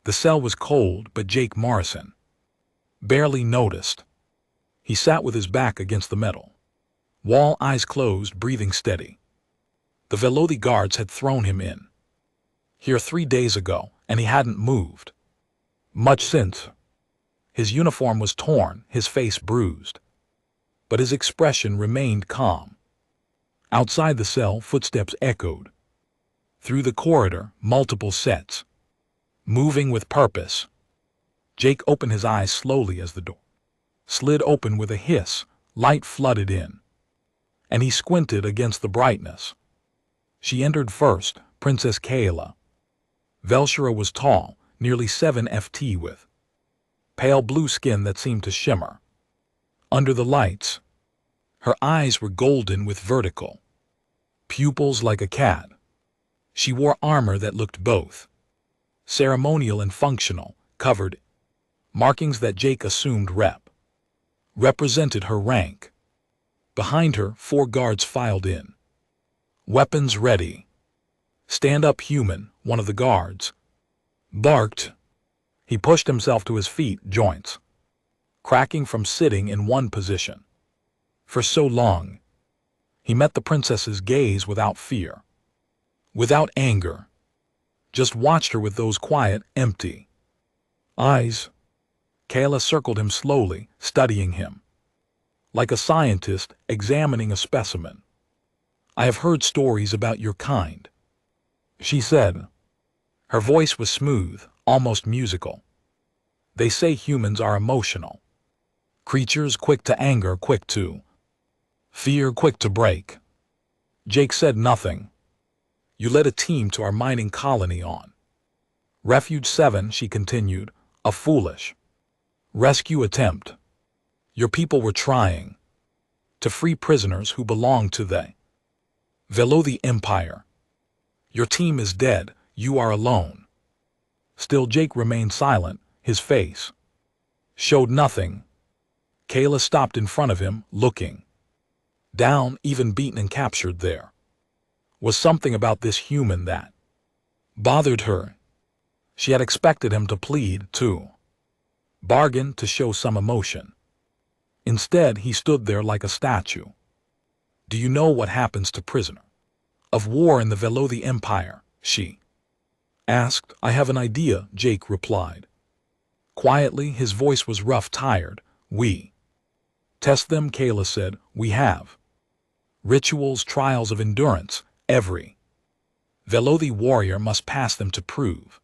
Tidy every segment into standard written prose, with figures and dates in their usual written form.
The cell was cold, but Jake Morrison barely noticed. He sat with his back against the metal wall, eyes closed, breathing steady. The Velothi guards had thrown him in here 3 days ago, and he hadn't moved much since. His uniform was torn, his face bruised, but his expression remained calm. Outside the cell, footsteps echoed. Through the corridor, multiple sets, moving with purpose. Jake opened his eyes slowly as the door slid open with a hiss. Light flooded in, and he squinted against the brightness. She entered first, Princess Kayla. Velshira was tall, nearly 7 ft, with pale blue skin that seemed to shimmer under the lights. Her eyes were golden with vertical pupils like a cat. She wore armor that looked both ceremonial and functional, covered markings that Jake assumed represented her rank. Behind her, 4 guards filed in, weapons ready. "Stand up, human," one of the guards barked. He pushed himself to his feet, joints cracking from sitting in one position for so long. He met the princess's gaze without fear, without anger, just watched her with those quiet, empty eyes. Kayla circled him slowly, studying him like a scientist examining a specimen. "I have heard stories about your kind," she said. Her voice was smooth, almost musical. "They say humans are emotional creatures, quick to anger, quick to fear, quick to break." Jake said nothing. "You led a team to our mining colony on Refuge 7, she continued, "a foolish rescue attempt. Your people were trying to free prisoners who belonged to the Velothi Empire. Your team is dead, you are alone." Still Jake remained silent, his face showed nothing. Kayla stopped in front of him, looking down, even beaten and captured. There was something about this human that bothered her. She had expected him to plead, to bargain, to show some emotion. Instead, he stood there like a statue. "Do you know what happens to prisoners of war in the Velothi Empire?" she asked. "I have an idea," Jake replied quietly. His voice was rough, tired. "We test them," Kayla said. "We have rituals, trials of endurance. Every Velothi warrior must pass them to prove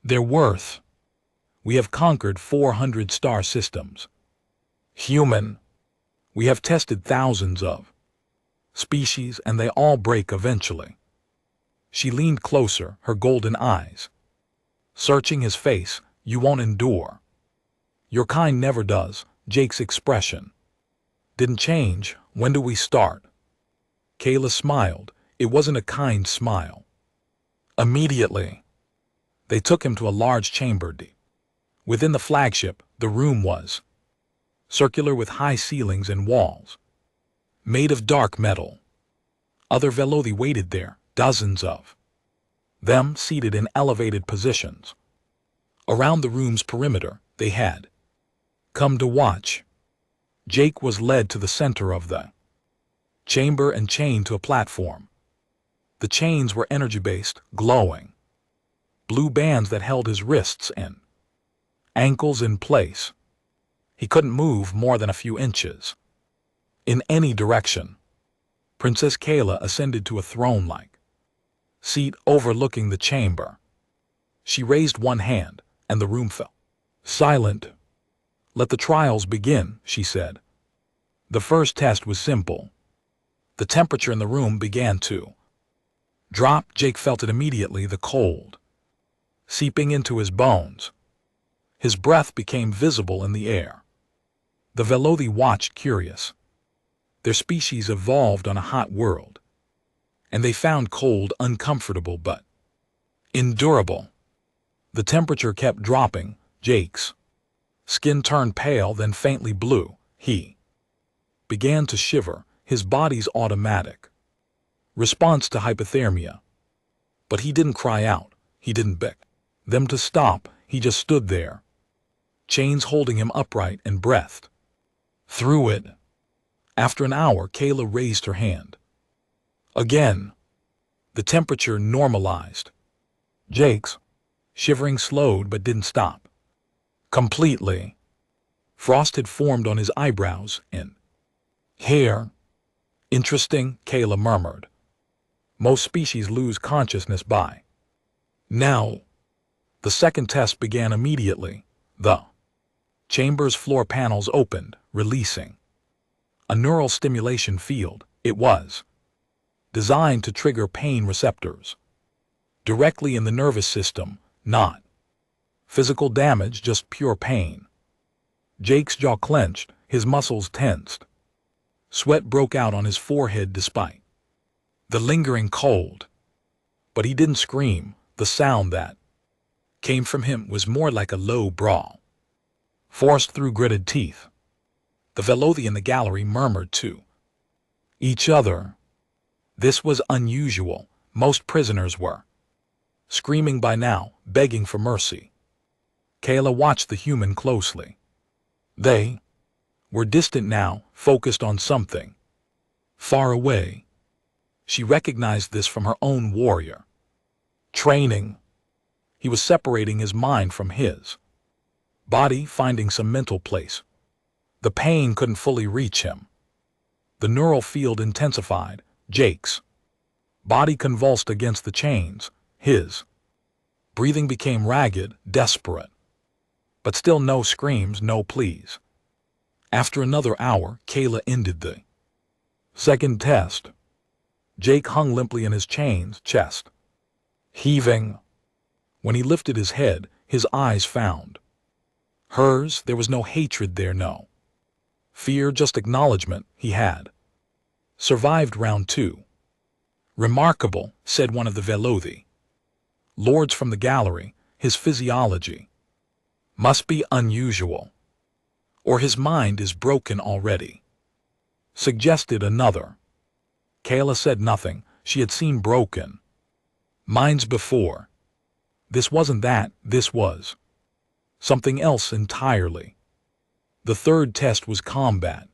their worth. We have conquered 400 star systems. Human. We have tested thousands of species, and they all break eventually." She leaned closer, her golden eyes searching his face. "You won't endure. Your kind never does." Jake's expression didn't change. "When do we start?" Kayla smiled. It wasn't a kind smile. "Immediately." They took him to a large chamber deep within the flagship. The room was circular with high ceilings and walls made of dark metal. Other Velothi waited there, dozens of them seated in elevated positions around the room's perimeter. They had come to watch. Jake was led to the center of the chamber and chained to a platform. The chains were energy-based, glowing blue bands that held his wrists and ankles in place. He couldn't move more than a few inches in any direction. Princess Kayla ascended to a throne-like seat overlooking the chamber. She raised one hand, and the room fell silent. "Let the trials begin," she said. The first test was simple. The temperature in the room began to drop. Jake felt it immediately, the cold seeping into his bones. His breath became visible in the air. The Velothi watched, curious. Their species evolved on a hot world, and they found cold uncomfortable but endurable. The temperature kept dropping. Jake's skin turned pale, then faintly blue. He began to shiver, his body's automatic response to hypothermia. But he didn't cry out. He didn't beg. them to stop, he just stood there, chains holding him upright and breathed. Through it. After an hour, Kayla raised her hand. Again. The temperature normalized. Jake's shivering slowed but didn't stop. Completely. Frost had formed on his eyebrows and hair. Interesting, Kayla murmured. Most species lose consciousness by now. The second test began immediately. The chamber's floor panels opened, releasing a neural stimulation field. It was designed to trigger pain receptors directly in the nervous system, not physical damage, just pure pain. Jake's jaw clenched, his muscles tensed. Sweat broke out on his forehead despite the lingering cold. But he didn't scream. The sound that came from him was more like a low brawl, forced through gritted teeth. The Velothi in the gallery murmured to each other. This was unusual. Most prisoners were screaming by now, begging for mercy. Kayla watched the human closely. They were distant now, focused on something far away. She recognized this from her own warrior training. He was separating his mind from his body, finding some mental place. The pain couldn't fully reach him. The neural field intensified. Jake's body convulsed against the chains. His breathing became ragged, desperate. But still no screams, no pleas. After another hour, Kayla ended the second test. Jake hung limply in his chains, chest heaving. When he lifted his head, his eyes found hers. There was no hatred there, no fear, just acknowledgement. He had survived round 2. Remarkable, said one of the Velothi lords from the gallery. His physiology must be unusual, or his mind is broken already, suggested another. Kayla said nothing. She had seen broken minds before. This wasn't that, this was something else entirely. The third test was combat.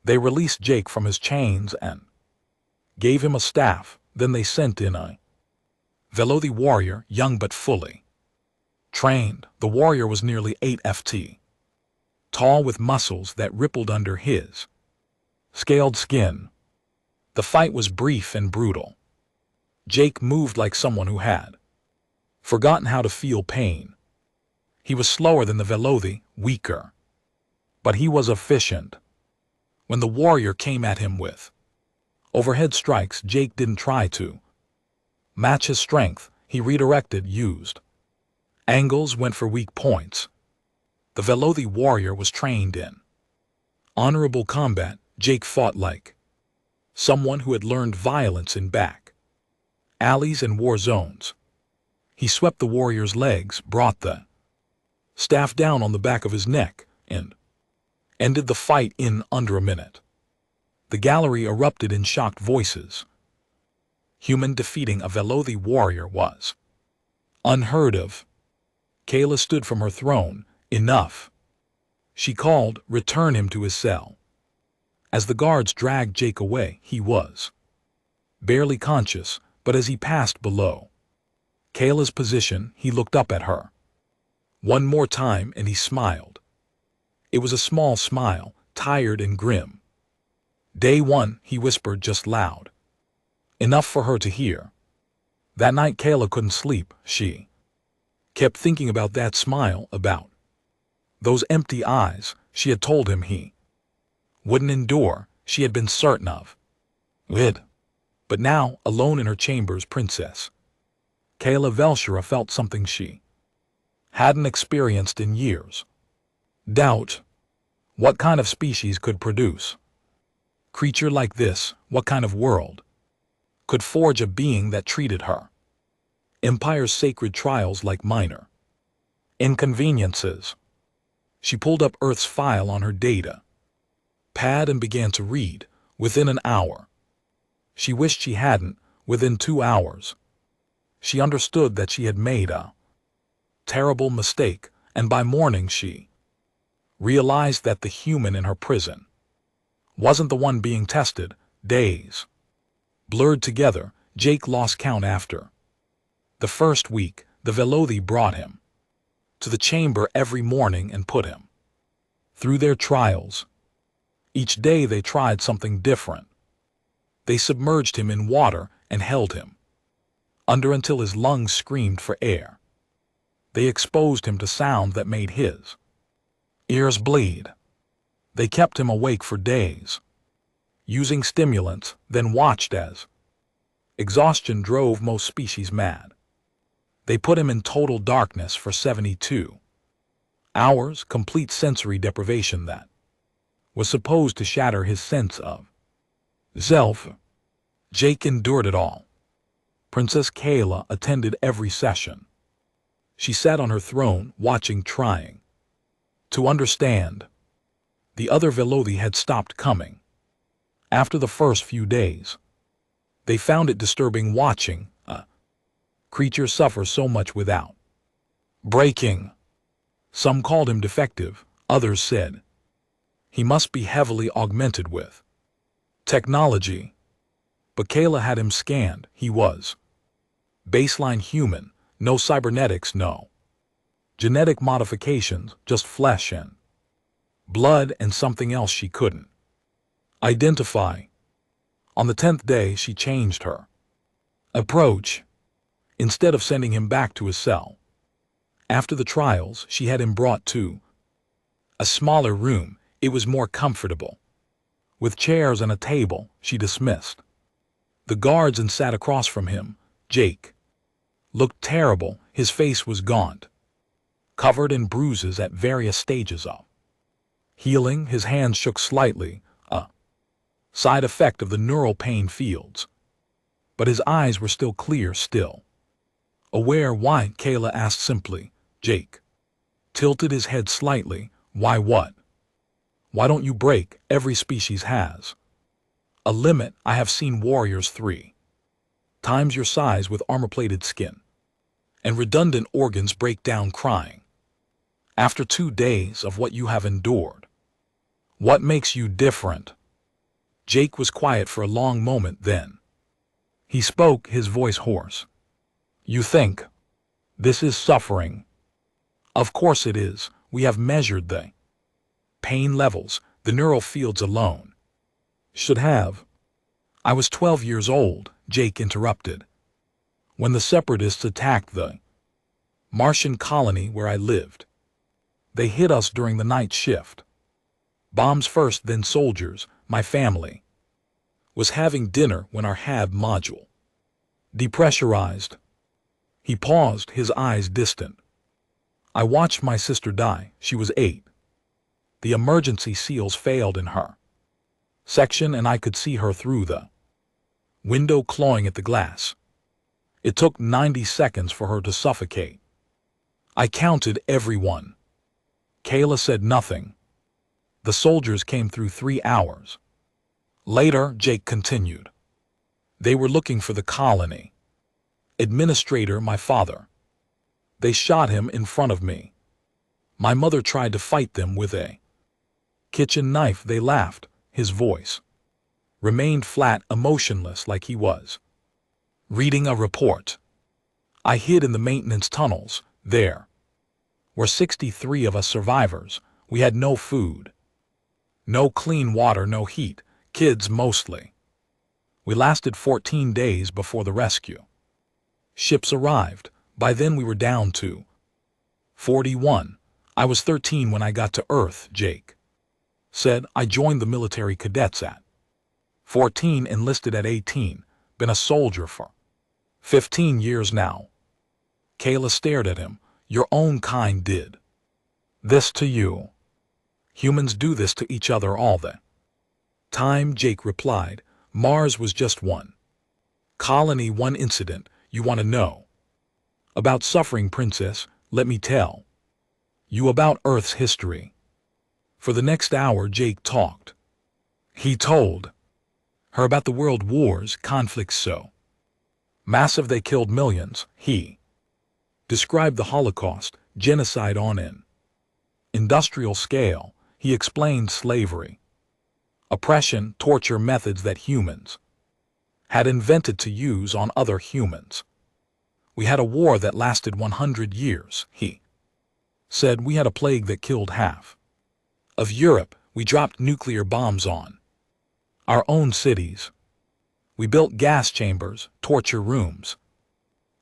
They released Jake from his chains and gave him a staff. Then they sent in a Velothi warrior, young but fully trained. The warrior was nearly 8 ft, tall with muscles that rippled under his scaled skin. The fight was brief and brutal. Jake moved like someone who had forgotten how to feel pain. He was slower than the Velothi, weaker. But he was efficient. When the warrior came at him with overhead strikes, Jake didn't try to match his strength. He redirected, used angles, went for weak points. The Velothi warrior was trained in honorable combat. Jake fought like someone who had learned violence in back alleys and war zones. He swept the warrior's legs, brought the staff down on the back of his neck, and ended the fight in under a minute. The gallery erupted in shocked voices. Human defeating a Velothi warrior was unheard of. Kayla stood from her throne. Enough. She called, return him to his cell. As the guards dragged Jake away, he was barely conscious, but as he passed below Kayla's position, he looked up at her. One more time, and he smiled. It was a small smile, tired and grim. Day 1, he whispered just loud. Enough for her to hear. That night Kayla couldn't sleep. She kept thinking about that smile, about those empty eyes. She had told him he wouldn't endure. She had been certain of it. But now, alone in her chambers, Princess Kayla Velshira felt something she hadn't experienced in years. Doubt. What kind of species could produce creature like this? What kind of world could forge a being that treated her Empire's sacred trials like minor inconveniences? She pulled up Earth's file on her data pad and began to read. Within an hour. She wished she hadn't. Within 2 hours. She understood that she had made a Terrible mistake, and by morning she realized that the human in her prison wasn't the one being tested. Days blurred together. Jake lost count after the first week. The Velothi brought him to the chamber every morning and put him through their trials. Each day they tried something different. They submerged him in water and held him under until his lungs screamed for air. They exposed him to sound that made his ears bleed. They kept him awake for days, using stimulants, then watched as exhaustion drove most species mad. They put him in total darkness for 72 hours, complete sensory deprivation that was supposed to shatter his sense of self. Jake endured it all. Princess Kayla attended every session. She sat on her throne, watching, trying to understand. The other Velothi had stopped coming. After the first few days, they found it disturbing watching a creature suffer so much without breaking. Some called him defective, others said he must be heavily augmented with technology. But Kayla had him scanned. He was baseline human, no cybernetics, no genetic modifications, just flesh and blood and something else she couldn't identify. On the 10th day, she changed her approach. Instead of sending him back to his cell, after the trials, she had him brought to a smaller room. It was more comfortable, with chairs and a table. She dismissed the guards and sat across from him. Jake looked terrible. His face was gaunt, covered in bruises at various stages of healing. His hands shook slightly, a side effect of the neural pain fields. But his eyes were still clear, still aware. Why? Kayla asked simply. Jake tilted his head slightly. Why what? Why don't you break? Every species has a limit. I have seen warriors 3 times your size with armor-plated skin and redundant organs break down crying after 2 days of what you have endured. What makes you different? Jake was quiet for a long moment, then he spoke, his voice hoarse. You think this is suffering? Of course it is. We have measured the pain levels. The neural fields alone should have. I was 12 years old, Jake interrupted, when the separatists attacked the Martian colony where I lived. They hit us during the night shift. Bombs first, then soldiers. My family was having dinner when our HAB module depressurized. He paused, his eyes distant. I watched my sister die. She was 8. The emergency seals failed in her section and I could see her through the window clawing at the glass. It took 90 seconds for her to suffocate. I counted everyone. Kayla said nothing. The soldiers came through 3 hours later. Jake continued. They were looking for the colony administrator, my father. They shot him in front of me. My mother tried to fight them with a kitchen knife. They laughed. His voice remained flat, emotionless, like he was reading a report. I hid in the maintenance tunnels. There were 63 of us survivors. We had no food, no clean water, no heat. Kids mostly. We lasted 14 days before the rescue ships arrived. By then we were down to 41. I was 13 when I got to Earth, Jake said. I joined the military cadets at 14, enlisted at 18, been a soldier for 15 years now. Kayla stared at him. Your own kind did this to you. Humans do this to each other all the time, Jake replied. Mars was just one colony, one incident. You want to know about suffering, princess? Let me tell you about Earth's history. For the next hour, Jake talked. He told her about the world wars, conflicts so massive they killed millions. He described the Holocaust, genocide on an industrial scale. He explained slavery, oppression, torture methods that humans had invented to use on other humans. We had a war that lasted 100 years, he said. We had a plague that killed half of Europe. We dropped nuclear bombs on our own cities. We built gas chambers, torture rooms,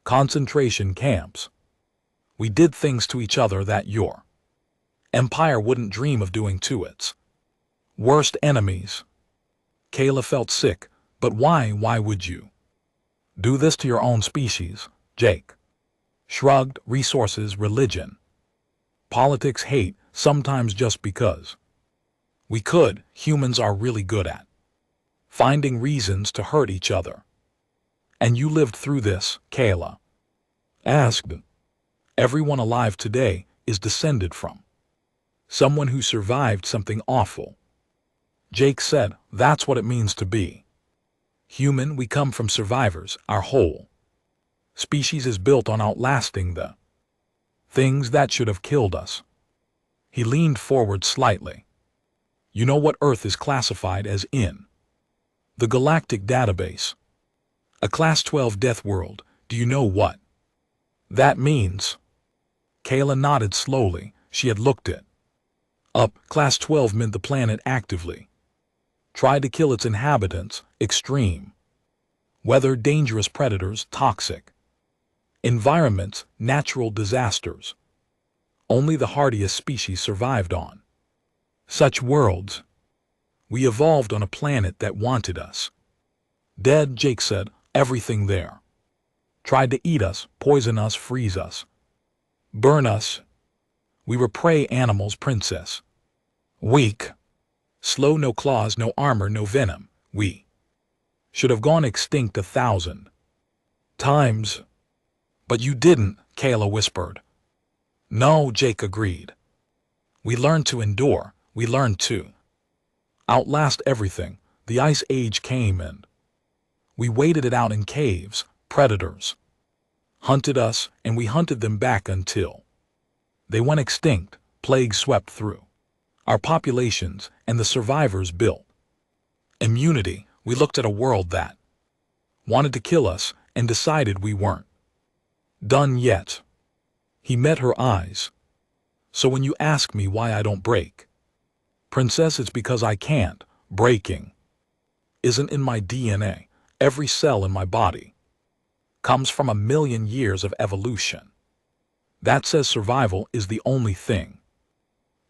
concentration camps. We did things to each other that your empire wouldn't dream of doing to its worst enemies. Kayla felt sick. But why would you do this to your own species? Jake shrugged. Resources, religion, politics, hate, sometimes just because we could. Humans are really good at finding reasons to hurt each other. And you lived through this, Kayla asked. Everyone alive today is descended from someone who survived something awful. Jake said, that's what it means to be human. We come from survivors. Our whole species is built on outlasting the things that should have killed us. He leaned forward slightly. You know what Earth is classified as in the Galactic Database? A Class 12 death world. Do you know what that means? Kayla nodded slowly. She had looked it up. Class 12 meant the planet actively tried to kill its inhabitants. Extreme weather, dangerous predators, toxic environments, natural disasters. Only the hardiest species survived on such worlds. We evolved on a planet that wanted us dead, Jake said. Everything there tried to eat us, poison us, freeze us, burn us. We were prey animals, princess. Weak, slow, no claws, no armor, no venom. We should have gone extinct 1,000 times. But you didn't, Kayla whispered. No, Jake agreed. We learned to endure. We learned to outlast everything. The Ice Age came and we waited it out in caves. Predators hunted us, and we hunted them back until they went extinct. Plague swept through our populations, and the survivors built immunity. We looked at a world that wanted to kill us and decided we weren't done yet. He met her eyes. So when you ask me why I don't break, princess, it's because I can't. Breaking isn't in my DNA. Every cell in my body comes from 1,000,000 years of evolution. That says survival is the only thing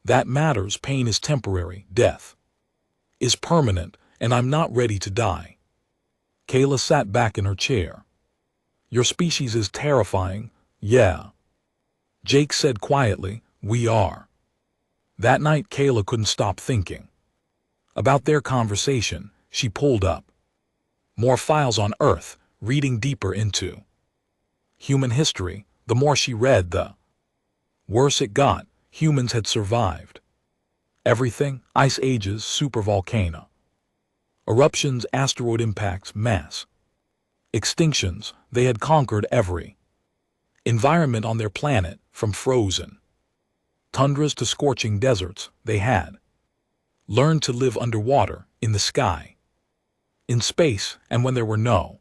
that matters. Pain is temporary. Death is permanent, and I'm not ready to die. Kayla sat back in her chair. Your species is terrifying. Yeah, Jake said quietly. We are. That night, Kayla couldn't stop thinking about their conversation. She pulled up more files on Earth, reading deeper into human history. The more she read, the worse it got. Humans had survived everything: ice ages, supervolcano eruptions, asteroid impacts, mass extinctions. They had conquered every environment on their planet, from frozen tundras to scorching deserts. They had learned to live underwater, in the sky, in space, and when there were no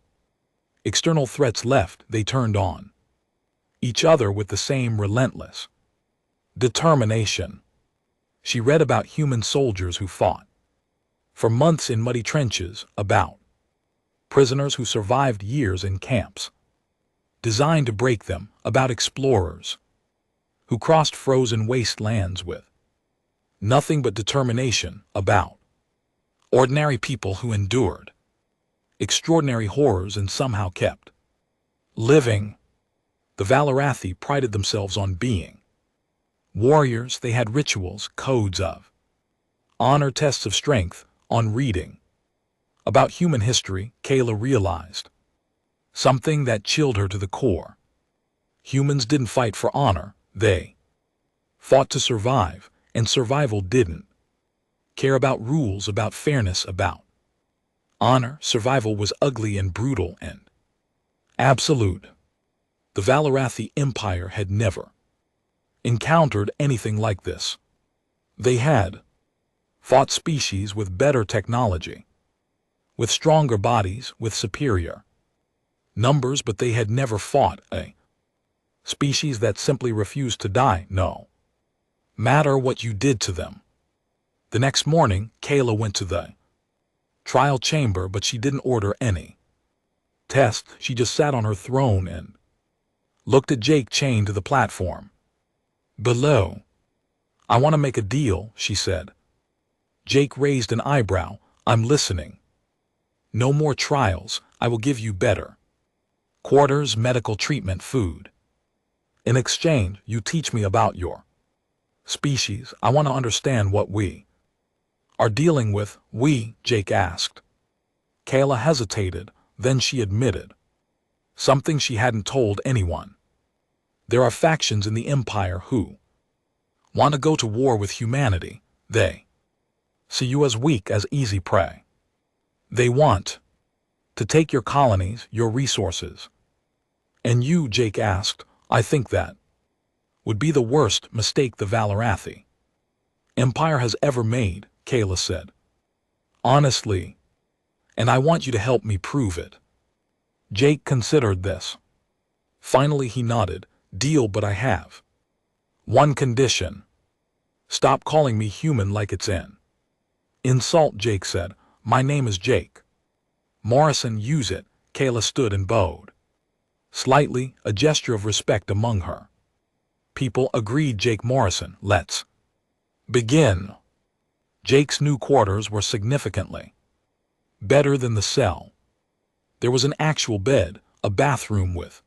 external threats left, they turned on each other with the same relentless determination. She read about human soldiers who fought for months in muddy trenches, about prisoners who survived years in camps designed to break them, about explorers who crossed frozen wastelands with nothing but determination, about ordinary people who endured extraordinary horrors and somehow kept living. The Valarathi prided themselves on being warriors. They had rituals, codes of honor, tests of strength. On reading about human history, Kayla realized something that chilled her to the core. Humans didn't fight for honor. They fought to survive, and survival didn't care about rules, about fairness, about honor. Survival was ugly and brutal and absolute. The Valarathi Empire had never encountered anything like this. They had fought species with better technology, with stronger bodies, with superior numbers, but they had never fought a species that simply refused to die, no matter what you did to them. The next morning, Kayla went to the trial chamber, but she didn't order any test. She just sat on her throne and looked at Jake chained to the platform below. "I want to make a deal," she said. Jake raised an eyebrow. "I'm listening." "No more trials. I will give you better quarters, medical treatment, food. In exchange, you teach me about your species. I want to understand what we are dealing with." "We?" Jake asked. Kayla hesitated, then she admitted something she hadn't told anyone. "There are factions in the Empire who want to go to war with humanity. They see you as weak, as easy prey. They want to take your colonies, your resources." "And you?" Jake asked. "I think that would be the worst mistake the Valarathi Empire has ever made," Kayla said. "Honestly, and I want you to help me prove it." Jake considered this. Finally he nodded. "Deal, but I have one condition. Stop calling me human like it's an insult." Jake said. "My name is Jake Morrison. Use it." Kayla stood and bowed slightly, a gesture of respect among her people. "Agreed, Jake Morrison. Let's begin." Jake's new quarters were significantly better than the cell. There was an actual bed, a bathroom with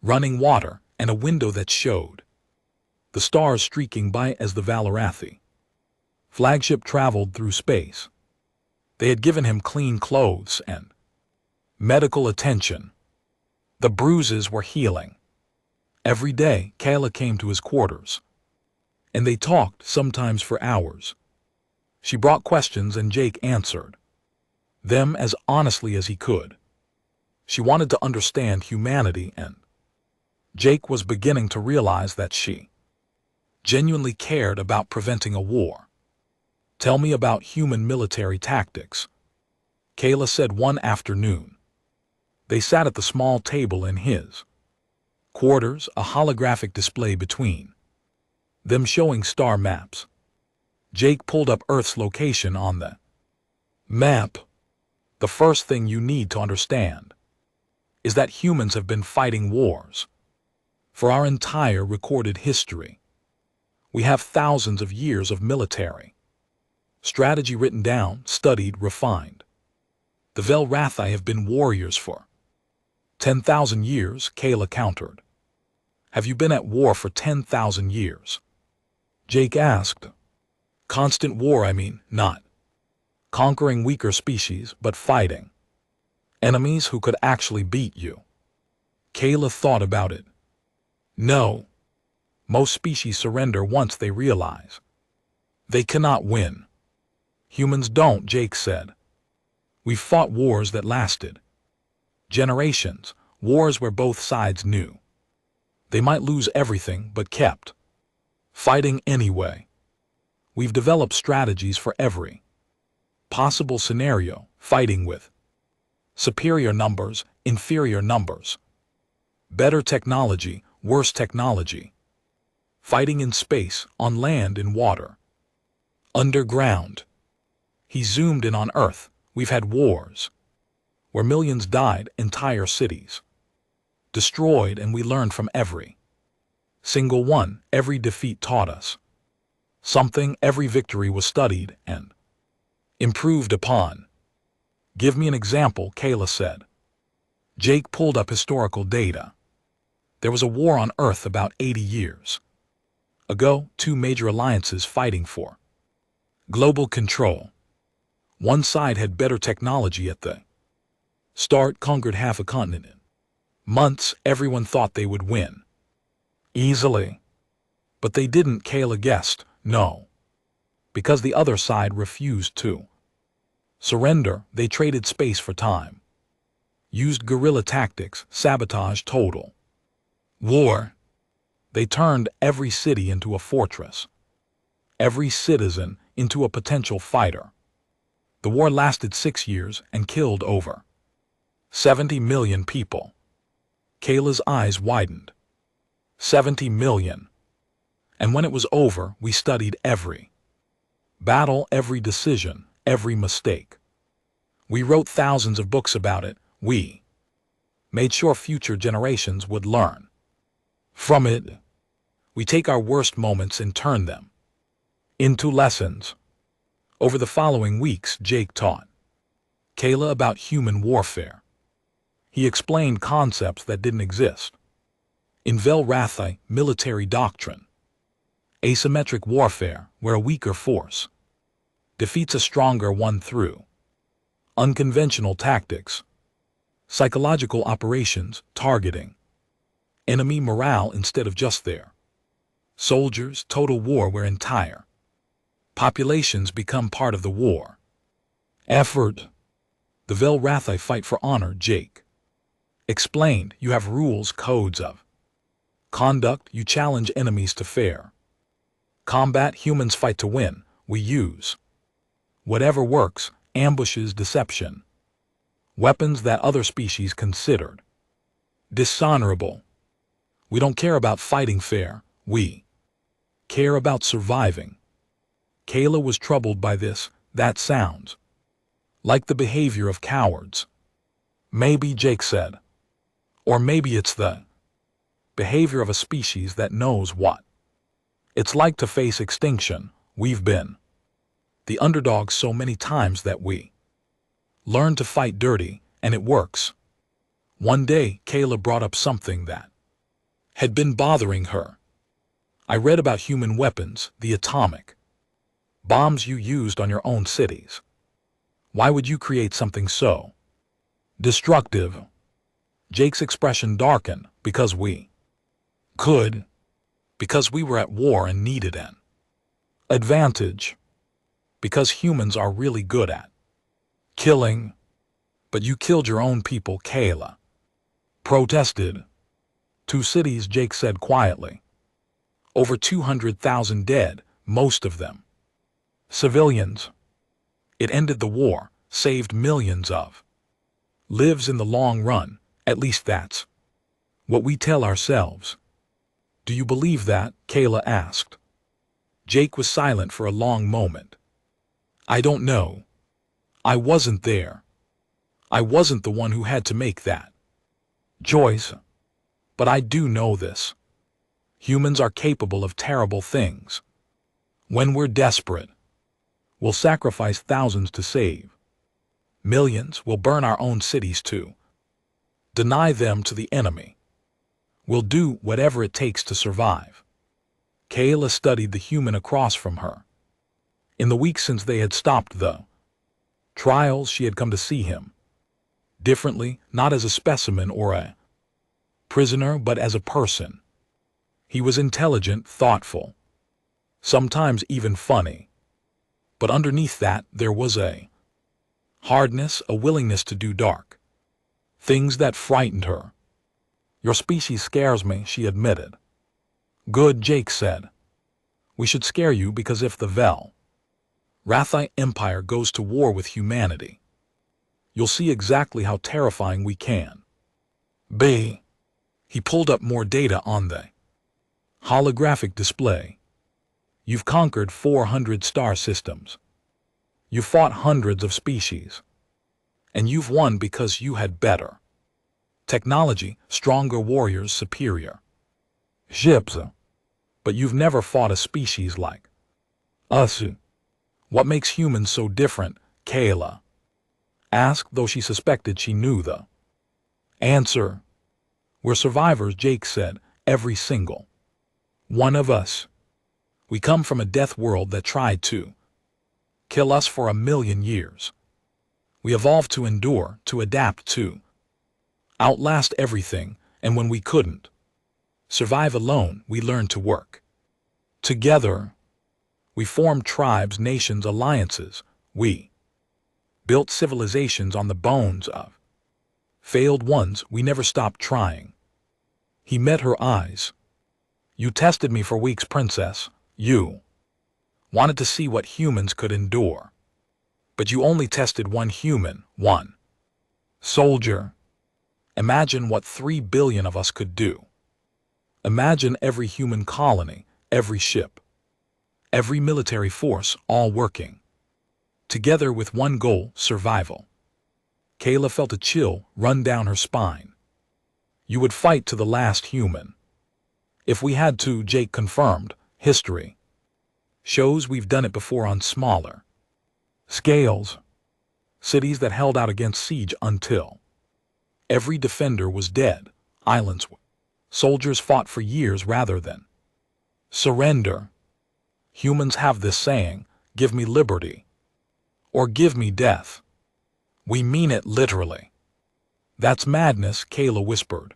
running water, and a window that showed the stars streaking by as the Valarathi flagship traveled through space. They had given him clean clothes and medical attention. The bruises were healing. Every day, Kayla came to his quarters, and they talked, sometimes for hours. She brought questions and Jake answered them as honestly as he could. She wanted to understand humanity, and Jake was beginning to realize that she genuinely cared about preventing a war. "Tell me about human military tactics," Kayla said one afternoon. They sat at the small table in his quarters, a holographic display between them showing star maps. Jake pulled up Earth's location on the map. "The first thing you need to understand is that humans have been fighting wars for our entire recorded history. We have thousands of years of military strategy written down, studied, refined. The Valarathi have been warriors for 10,000 years," Kayla countered. "Have you been at war for 10,000 years?" Jake asked. "Constant war, I mean, not conquering weaker species, but fighting enemies who could actually beat you." Kayla thought about it. "No. Most species surrender once they realize they cannot win. Humans don't," Jake said. "We fought wars that lasted generations, wars where both sides knew they might lose everything but kept fighting anyway. We've developed strategies for every possible scenario, fighting with superior numbers, inferior numbers, better technology, worse technology, fighting in space, on land, in water, underground." He zoomed in on Earth. "We've had wars where millions died, entire cities destroyed, and we learned from every single one. Every defeat taught us something, every victory was studied and improved upon." "Give me an example," Kayla said. Jake pulled up historical data. There was a war on Earth about 80 years ago, two major alliances fighting for global control. One side had better technology at the start, conquered half a continent in months. Everyone thought they would win easily. But they didn't, Kayla guessed. No. Because the other side refused to surrender. They traded space for time, used guerrilla tactics, sabotage, total War. They turned every city into a fortress, every citizen into a potential fighter. The war lasted 6 years and killed over 70 million people. Kayla's eyes widened. 70 million. And when it was over, we studied every battle, every decision, every mistake. We wrote thousands of books about it. We made sure future generations would learn from it. We take our worst moments and turn them into lessons. Over the following weeks, Jake taught Kayla about human warfare. He explained concepts that didn't exist in Velrathi military doctrine. Asymmetric warfare, where a weaker force defeats a stronger one through unconventional tactics, psychological operations, targeting enemy morale instead of just their soldiers, total war where entire populations become part of the war effort. The Velrathi fight for honor, Jake explained. You have rules, codes of conduct. You challenge enemies to fair combat. Humans fight to win. We use whatever works, ambushes, deception, weapons that other species considered dishonorable. We don't care about fighting fair. We care about surviving. Kayla was troubled by this. That sounds like the behavior of cowards. Maybe, Jake said. Or maybe it's the behavior of a species that knows what it's like to face extinction. We've been the underdogs so many times that we learn to fight dirty, and it works. One day, Kayla brought up something that had been bothering her. I read about human weapons, the atomic bombs you used on your own cities. Why would you create something so destructive? Jake's expression darkened. Because we could. Because we were at war and needed an advantage. Because humans are really good at killing. But you killed your own people, Kayla protested. 2 cities, Jake said quietly. Over 200,000 dead, most of them civilians. It ended the war, saved millions of lives in the long run. At least that's what we tell ourselves. Do you believe that? Kayla asked. Jake was silent for a long moment. I don't know. I wasn't there. I wasn't the one who had to make that choice. But I do know this. Humans are capable of terrible things. When we're desperate, we'll sacrifice thousands to save millions. We'll burn our own cities to deny them to the enemy. We'll do whatever it takes to survive. Kayla studied the human across from her. In the weeks since they had stopped the trials, she had come to see him differently, not as a specimen or a prisoner, but as a person. He was intelligent, thoughtful, sometimes even funny. But underneath that, there was a hardness, a willingness to do dark things that frightened her. Your species scares me, she admitted. Good, Jake said. We should scare you because if the Velrathi Empire goes to war with humanity, you'll see exactly how terrifying we can be. He pulled up more data on the holographic display. You've conquered 400 star systems. You've fought hundreds of species. And you've won because you had better technology, stronger warriors, superior ships. But you've never fought a species like us. What makes humans so different? Kayla asked, though she suspected she knew the answer. We're survivors, Jake said, every single one of us. We come from a death world that tried to kill us for 1,000,000 years. We evolved to endure, to adapt, to outlast everything, and when we couldn't survive alone, we learned to work together. We formed tribes, nations, alliances. We built civilizations on the bones of failed ones. We never stopped trying. He met her eyes. You tested me for weeks, Princess. You wanted to see what humans could endure. But you only tested one human, one soldier. Imagine what 3 billion of us could do. Imagine every human colony, every ship, every military force, all working together with one goal: survival. Kayla felt a chill run down her spine. You would fight to the last human. If we had to, Jake confirmed. History shows we've done it before on smaller scales. Cities that held out against siege until every defender was dead. Islands where soldiers fought for years rather than surrender. Humans have this saying, give me liberty or give me death. We mean it literally. That's madness, Kayla whispered.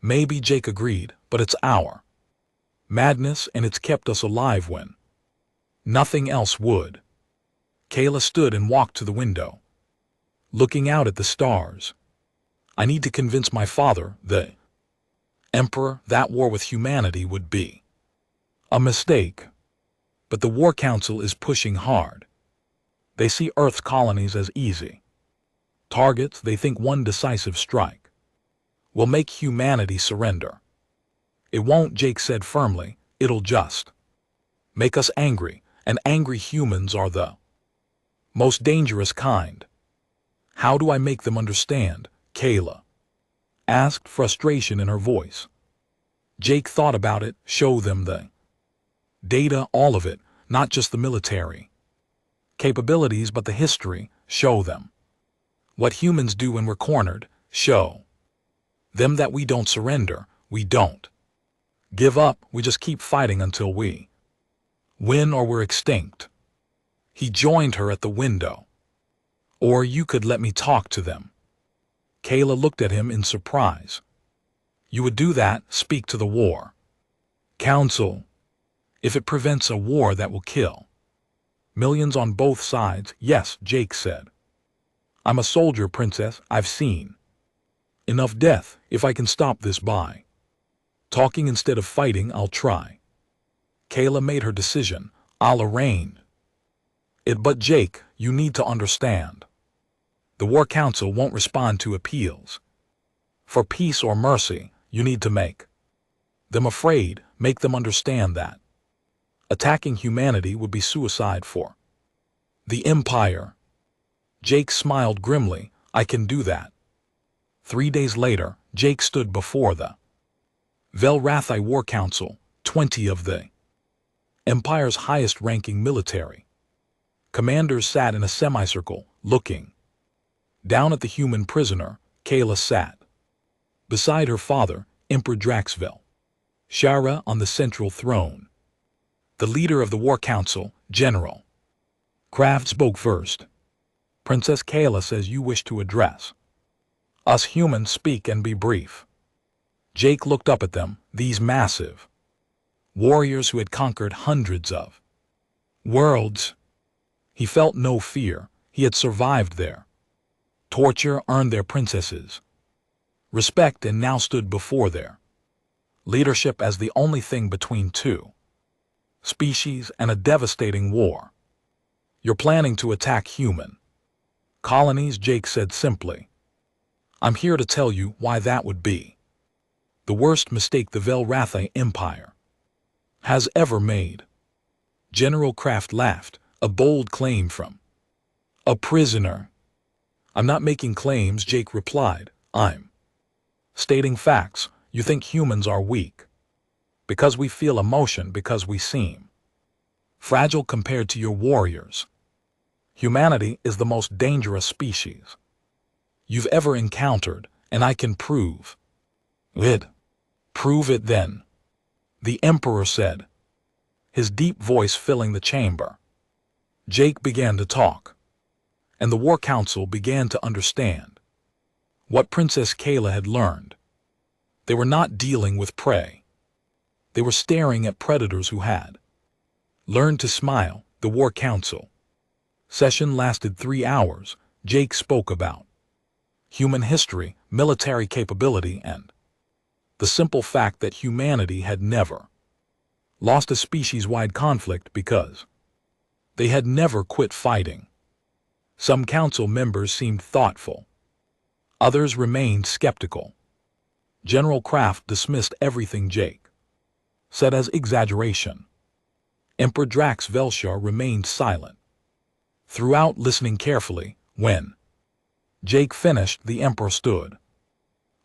Maybe, Jake agreed, but it's our madness, and it's kept us alive when nothing else would. Kayla stood and walked to the window, looking out at the stars. I need to convince my father, the Emperor, that war with humanity would be a mistake. But the War Council is pushing hard. They see Earth's colonies as easy targets. They think one decisive strike will make humanity surrender. It won't, Jake said firmly. It'll just make us angry, and angry humans are the most dangerous kind. How do I make them understand? Kayla asked, frustration in her voice. Jake thought about it. Show them the data, all of it, not just the military capabilities, but the history. Show them what humans do when we're cornered. Show them that we don't surrender, we don't give up, we just keep fighting until we win or we're extinct. He joined her at the window. Or you could let me talk to them. Kayla looked at him in surprise. You would do that? Speak to the War Council. If it prevents a war that will kill millions on both sides, yes, Jake said. I'm a soldier, Princess. I've seen enough death. If I can stop this by talking instead of fighting, I'll try. Kayla made her decision. I'll arrange it. But Jake, you need to understand. The War Council won't respond to appeals for peace or mercy. You need to make them afraid, make them understand that attacking humanity would be suicide for the Empire. Jake smiled grimly. I can do that. 3 days later, Jake stood before the Velrathi War Council. 20 of the Empire's highest-ranking military commanders sat in a semicircle, looking down at the human prisoner. Kayla sat beside her father, Emperor Draxville Shara, on the central throne. The leader of the War Council, General Kraft, spoke first. Princess Kayla says you wish to address us humans. Speak and be brief. Jake looked up at them, these massive warriors who had conquered hundreds of worlds. He felt no fear. He had survived their torture, earned their princesses' respect, and now stood before their leadership as the only thing between two species and a devastating war. You're planning to attack human colonies, Jake said simply. I'm here to tell you why that would be the worst mistake the Velrathi Empire has ever made. General Kraft laughed, a bold claim from a prisoner. I'm not making claims, Jake replied. I'm stating facts. You think humans are weak because we feel emotion, because we seem fragile compared to your warriors. Humanity is the most dangerous species you've ever encountered, and I can prove it. Prove it then, the Emperor said, his deep voice filling the chamber. Jake began to talk, and the War Council began to understand what Princess Kayla had learned. They were not dealing with prey. They were staring at predators who had learned to smile. The War Council session lasted 3 hours. Jake spoke about human history, military capability, and The simple fact that humanity had never lost a species-wide conflict because they had never quit fighting. Some council members seemed thoughtful. Others remained skeptical. General Kraft dismissed everything Jake said as exaggeration. Emperor Drax Velshar remained silent throughout, listening carefully. When Jake finished, the Emperor stood.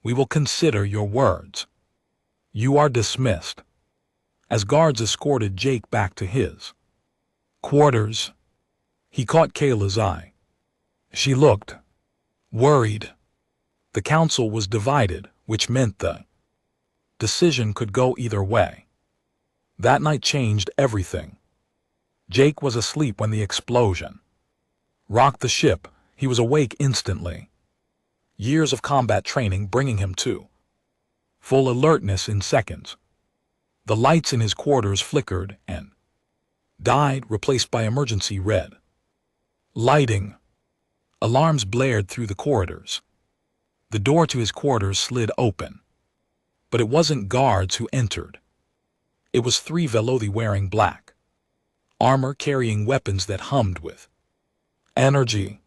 "We will consider your words. You are dismissed." As guards escorted Jake back to his quarters, he caught Kayla's eye. She looked worried. The council was divided, which meant the decision could go either way. That night changed everything. Jake was asleep when the explosion rocked the ship. He was awake instantly. Years of combat training bringing him to full alertness in seconds. The lights in his quarters flickered and died, replaced by emergency red lighting. Alarms blared through the corridors. The door to his quarters slid open. But it wasn't guards who entered. It was 3 Velothi wearing black armor, carrying weapons that hummed with energy.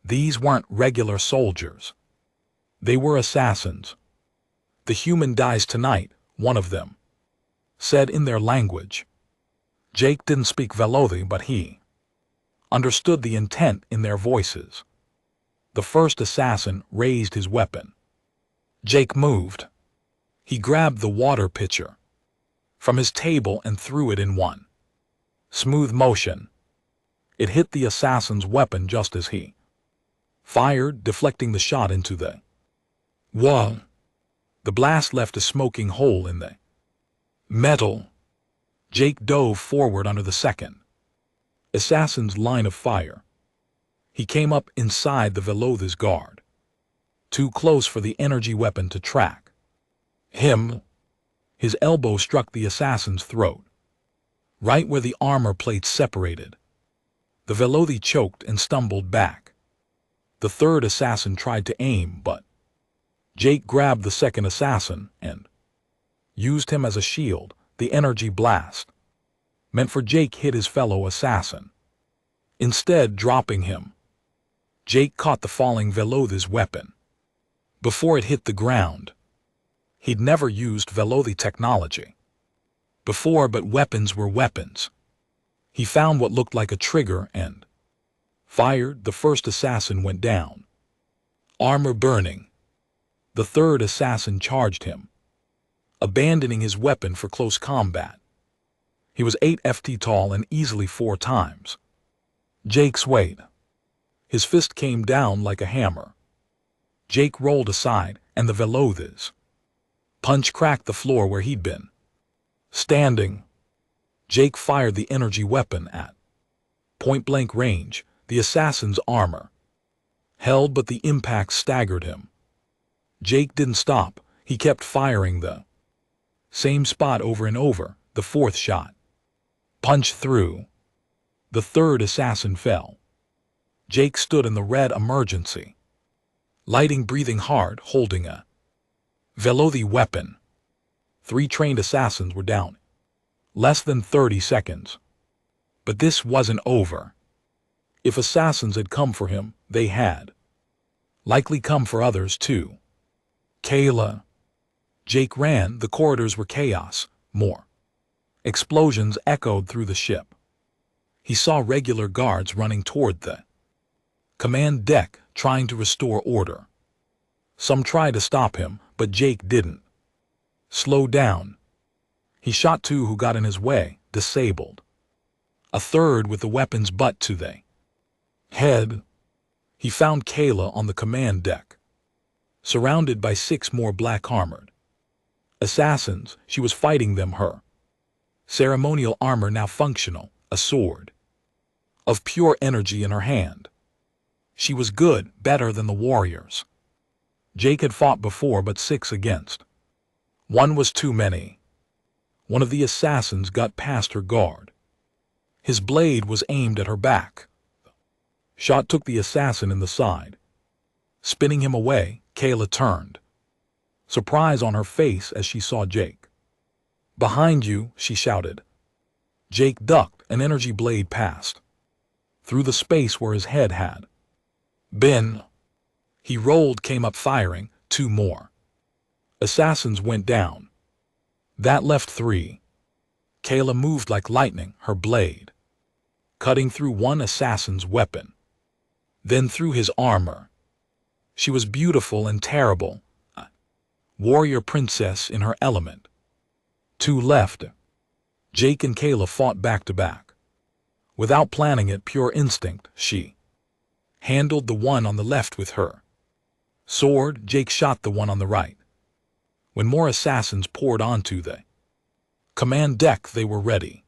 These weren't regular soldiers. They were assassins. "The human dies tonight," one of them said in their language. Jake didn't speak Velothi, but he understood the intent in their voices. The first assassin raised his weapon. Jake moved. He grabbed the water pitcher from his table and threw it in one smooth motion. It hit the assassin's weapon just as he fired, deflecting the shot into the wall. The blast left a smoking hole in the metal. Jake dove forward under the second assassin's line of fire. He came up inside the Velothi's guard, too close for the energy weapon to track him. His elbow struck the assassin's throat, right where the armor plates separated. The Velothi choked and stumbled back. The third assassin tried to aim, but Jake grabbed the second assassin and used him as a shield. The energy blast meant for Jake hit his fellow assassin, instead dropping him. Jake caught the falling Velothi's weapon before it hit the ground. He'd never used Velothi technology before, but weapons were weapons. He found what looked like a trigger and fired. The first assassin went down, armor burning. The third assassin charged him, abandoning his weapon for close combat. He was 8 ft tall and easily 4 times Jake's weight. His fist came down like a hammer. Jake rolled aside, and the Velothi's punch cracked the floor where he'd been standing. Jake fired the energy weapon at point-blank range. The assassin's armor held, but the impact staggered him. Jake didn't stop. He kept firing the same spot over and over. The fourth shot punched through. The third assassin fell. Jake stood in the red emergency lighting, breathing hard, holding a Velothi weapon. 3 trained assassins were down. Less than 30 seconds. But this wasn't over. If assassins had come for him, they had likely come for others too. Kayla. Jake ran. The corridors were chaos. More explosions echoed through the ship. He saw regular guards running toward the command deck, trying to restore order. Some tried to stop him, but Jake didn't slow down. He shot 2 who got in his way, disabled. A third with the weapon's butt to the head. He found Kayla on the command deck, surrounded by 6 more black-armored assassins. She was fighting them, her ceremonial armor now functional, a sword of pure energy in her hand. She was good, better than the warriors Jake had fought before, but 6 against 1 was too many. One of the assassins got past her guard. His blade was aimed at her back. Shot took the assassin in the side. Spinning him away, Kayla turned. surprise on her face as she saw Jake. "Behind you," she shouted. Jake ducked, an energy blade passed through the space where his head had been. He rolled, came up firing, 2 more. Assassins went down. That left 3. Kayla moved like lightning, her blade cutting through one assassin's weapon, then through his armor. She was beautiful and terrible, a warrior princess in her element. 2 left. Jake and Kayla fought back to back. Without planning it, pure instinct, she handled the one on the left with her sword. Jake shot the one on the right. When more assassins poured onto the command deck, they were ready.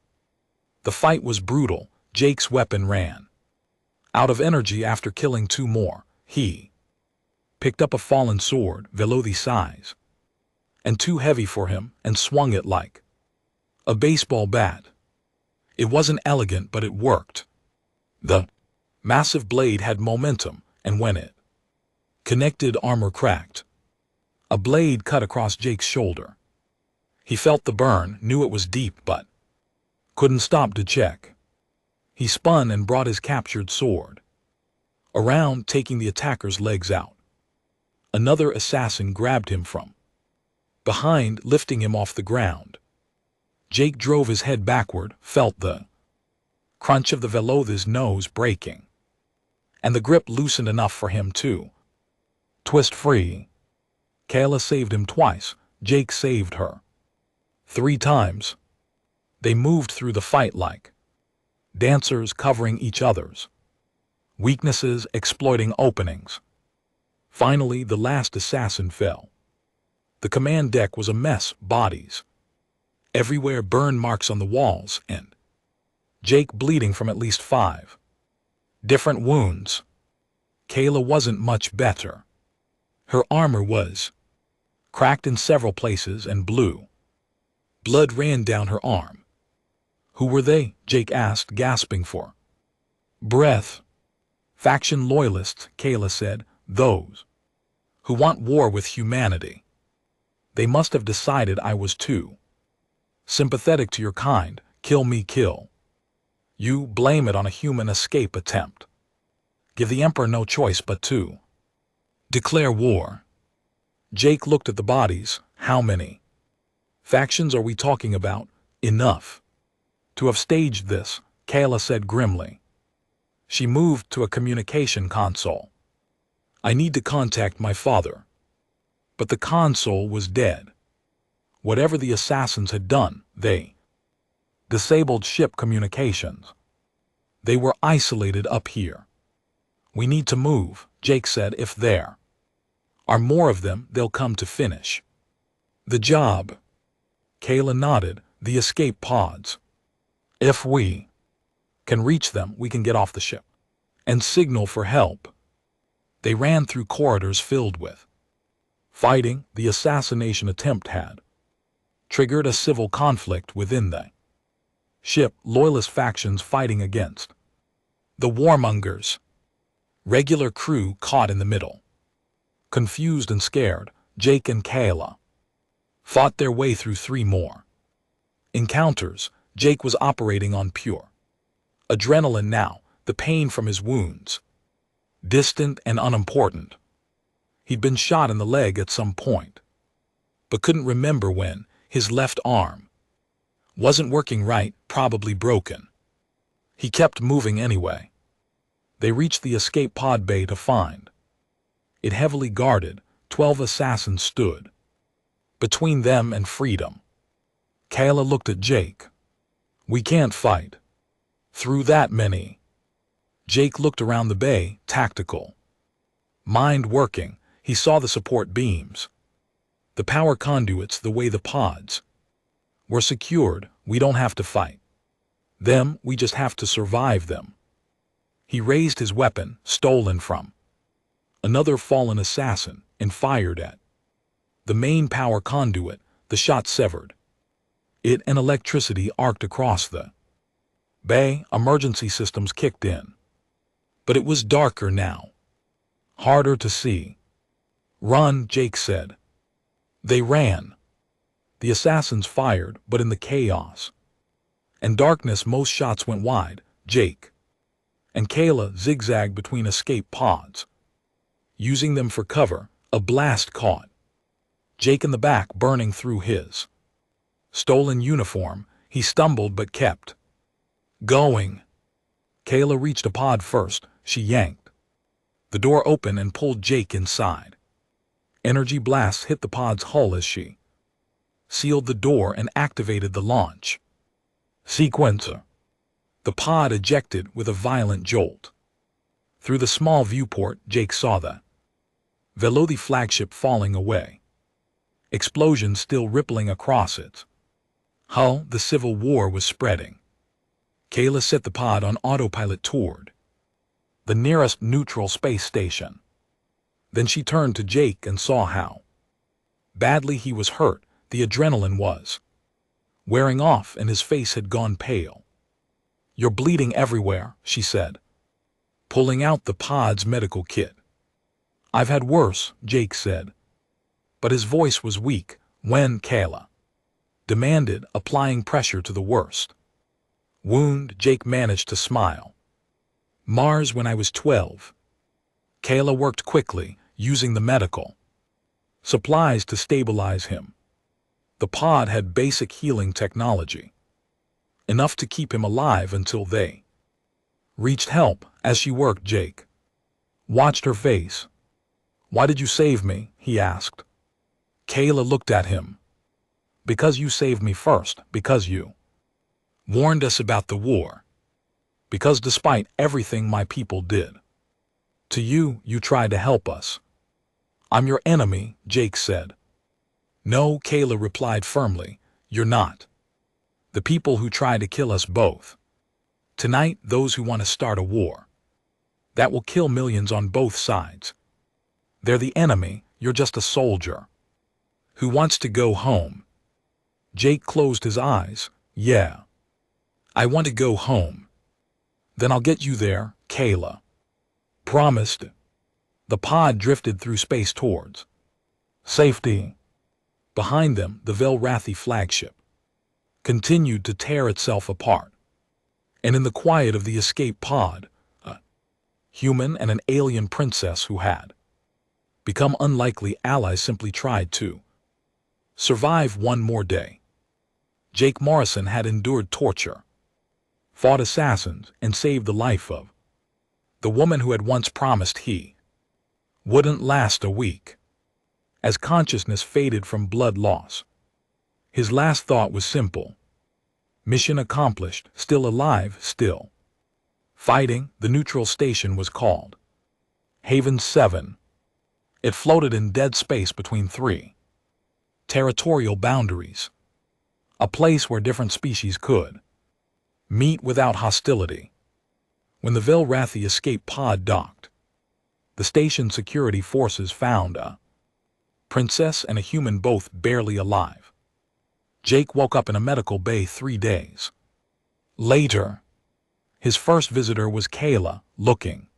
The fight was brutal. Jake's weapon ran out of energy after killing 2 more. He picked up a fallen sword, Velothi size, and too heavy for him, and swung it like a baseball bat. It wasn't elegant, but it worked. The massive blade had momentum, and when it connected, armor cracked. A blade cut across Jake's shoulder. He felt the burn, knew it was deep, but couldn't stop to check. He spun and brought his captured sword around, taking the attacker's legs out. Another assassin grabbed him from behind, lifting him off the ground. Jake drove his head backward, felt the crunch of the Velothi's nose breaking, and the grip loosened enough for him to twist free. Kayla saved him twice. Jake saved her 3 times. They moved through the fight like dancers, covering each other's weaknesses, exploiting openings. Finally, the last assassin fell. The command deck was a mess, bodies everywhere, burn marks on the walls, and Jake bleeding from at least 5 different wounds. Kayla wasn't much better. Her armor was cracked in several places and blue blood ran down her arm. "Who were they?" Jake asked, gasping for breath. "Faction loyalists," Kayla said. "Those who want war with humanity. They must have decided I was too sympathetic to your kind. Kill me, kill you. Blame it on a human escape attempt. Give the Emperor no choice but to declare war." Jake looked at the bodies. "How many factions are we talking about?" "Enough to have staged this," Kayla said grimly. She moved to a communication console. "I need to contact my father." But the console was dead. Whatever the assassins had done, they disabled ship communications. They were isolated up here. "We need to move," Jake said. "If there are more of them, they'll come to finish the job." Kayla nodded. "The escape pods. If we can reach them, we can get off the ship and signal for help." They ran through corridors filled with fighting. The assassination attempt had triggered a civil conflict within the ship, loyalist factions fighting against the warmongers. Regular crew caught in the middle. Confused and scared, Jake and Kayla fought their way through 3 more encounters. Jake was operating on pure adrenaline now, the pain from his wounds distant and unimportant. He'd been shot in the leg at some point, but couldn't remember when. His left arm wasn't working right, probably broken. He kept moving anyway. They reached the escape pod bay to find it heavily guarded. 12 assassins stood between them and freedom. Kayla looked at Jake. "We can't fight through that many." Jake looked around the bay, tactical mind working. He saw the support beams, the power conduits, the way the pods were secured. "We don't have to fight them, we just have to survive them." He raised his weapon, stolen from another fallen assassin, and fired at the main power conduit. The shot severed it, and electricity arced across the bay. Emergency systems kicked in, but it was darker now, harder to see. "Run," Jake said. They ran. The assassins fired, but in the chaos and darkness most shots went wide. Jake and Kayla zigzagged between escape pods. Using them for cover, a blast caught Jake in the back, burning through his stolen uniform. He stumbled but kept going. Kayla reached a pod first. She yanked the door open and pulled Jake inside. Energy blasts hit the pod's hull as she sealed the door and activated the launch sequencer. The pod ejected with a violent jolt. Through the small viewport, Jake saw the Vellothi flagship falling away. Explosions still rippling across its hull. The Civil War was spreading. Kayla set the pod on autopilot toward the nearest neutral space station. Then she turned to Jake and saw how badly he was hurt. The adrenaline was wearing off and his face had gone pale. "You're bleeding everywhere," she said, pulling out the pod's medical kit. "I've had worse," Jake said. But his voice was weak when Kayla demanded, applying pressure to the worst wound. Jake managed to smile. "Mars when I was 12. Kayla worked quickly, using the medical supplies to stabilize him. The pod had basic healing technology, enough to keep him alive until they reached help. As she worked, Jake watched her face. "Why did you save me?" he asked. Kayla looked at him. "Because you saved me first, because you warned us about the war, because despite everything my people did to you, you tried to help us." "I'm your enemy," Jake said. "No," Kayla replied firmly, "you're not. The people who try to kill us both tonight, those who want to start a war that will kill millions on both sides, they're the enemy. You're just a soldier who wants to go home." Jake closed his eyes. "Yeah, I want to go home." "Then I'll get you there," Kayla promised. The pod drifted through space towards safety. Behind them, the Vellothi flagship continued to tear itself apart. And in the quiet of the escape pod, a human and an alien princess who had become unlikely allies simply tried to survive one more day. Jake Morrison had endured torture, fought assassins, and saved the life of the woman who had once promised he wouldn't last a week. As consciousness faded from blood loss, his last thought was simple. Mission accomplished, still alive, still fighting. The neutral station was called Haven 7. It floated in dead space between three territorial boundaries, a place where different species could meet without hostility. When the Vellothi escape pod docked, the station security forces found a princess and a human, both barely alive. Jake woke up in a medical bay 3 days later. His first visitor was Kayla, looking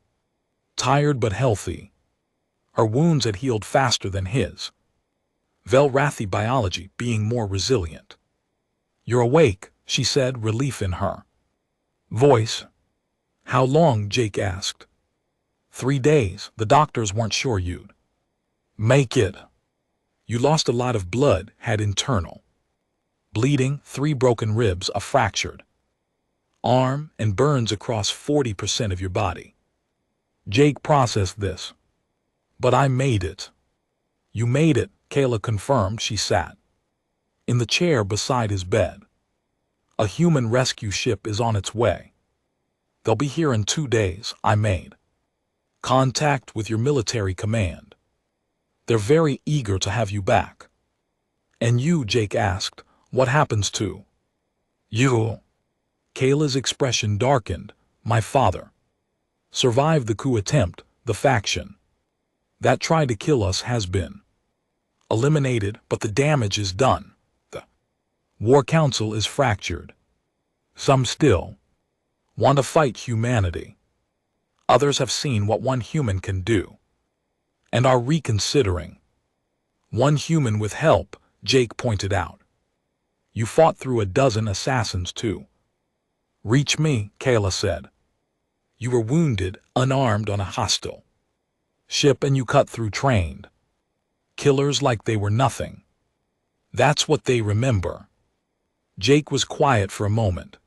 tired but healthy. Her wounds had healed faster than his. Vellothi biology being more resilient. "You're awake," she said, relief in her voice. "How long?" Jake asked. 3 days. The doctors weren't sure you'd make it. You lost a lot of blood, had internal bleeding, 3 broken ribs, a fractured arm, and burns across 40% of your body. Jake processed this. "But I made it." "You made it," Kayla confirmed. She sat in the chair beside his bed. "A human rescue ship is on its way. They'll be here in 2 days. I made contact with your military command. They're very eager to have you back." "And you?" Jake asked. "What happens to you?" Kayla's expression darkened. "My father survived the coup attempt. The faction that tried to kill us has been eliminated, but the damage is done. The War Council is fractured. Some still want to fight humanity. Others have seen what one human can do and are reconsidering One human with help, Jake pointed out. You fought through a dozen assassins too. Reach me, Kayla said. You were wounded, unarmed on a hostile ship and you cut through trained killers like they were nothing. That's what they remember. Jake was quiet for a moment.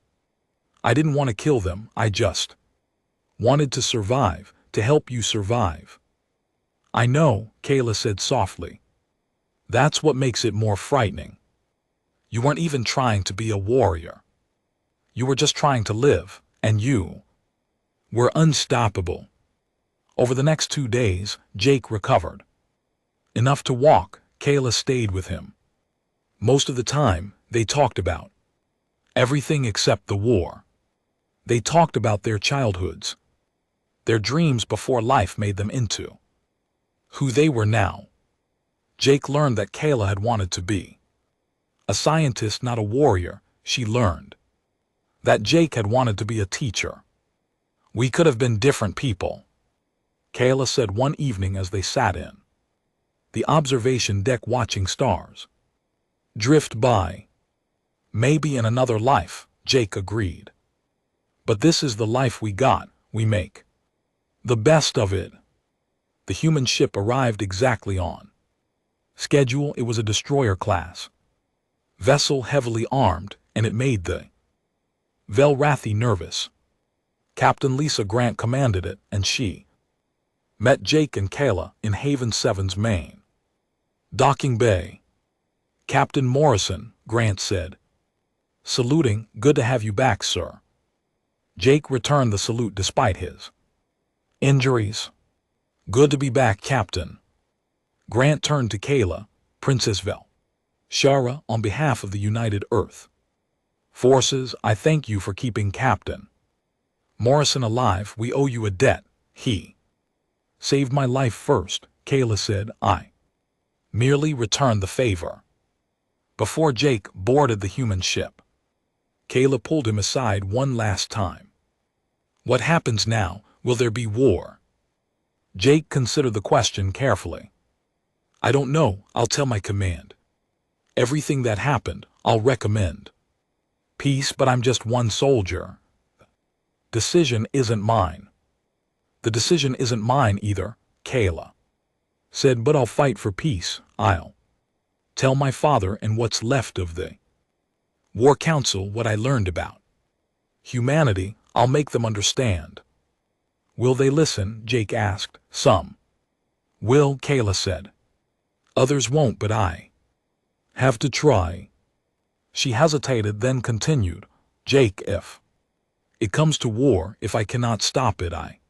I didn't want to kill them, I just wanted to survive, to help you survive. I know, Kayla said softly. That's what makes it more frightening. You weren't even trying to be a warrior. You were just trying to live, and you were unstoppable. Over the next 2 days, Jake recovered. Enough to walk, Kayla stayed with him. Most of the time, they talked about everything except the war. They talked about their childhoods, their dreams before life made them into who they were now. Jake learned that Kayla had wanted to be a scientist, not a warrior. She learned that Jake had wanted to be a teacher. We could have been different people, Kayla said one evening as they sat in the observation deck watching stars drift by. Maybe in another life, Jake agreed. But this is the life we got, we make the best of it. The human ship arrived exactly on schedule. It was a destroyer class vessel, heavily armed, and it made the Velrathi nervous. Captain Lisa Grant commanded it, and she met Jake and Kayla in Haven 7's main docking bay. Captain Morrison, Grant said, saluting, good to have you back, sir. Jake returned the salute despite his injuries. Good to be back, Captain. Grant turned to Kayla, Princess Vel Shara, on behalf of the United Earth Forces, I thank you for keeping Captain Morrison alive. We owe you a debt. He saved my life first, Kayla said. I merely returned the favor. Before Jake boarded the human ship, Kayla pulled him aside one last time. What happens now? Will there be war? Jake considered the question carefully. I don't know. I'll tell my command. Everything that happened, I'll recommend peace, but I'm just one soldier. Decision isn't mine. The decision isn't mine either, Kayla said, but I'll fight for peace. I'll tell my father and what's left of the War Council what I learned about humanity. I'll make them understand. Will they listen? Jake asked. Some will, Kayla said. Others won't, but I have to try. She hesitated, then continued. Jake, if it comes to war, if I cannot stop it, I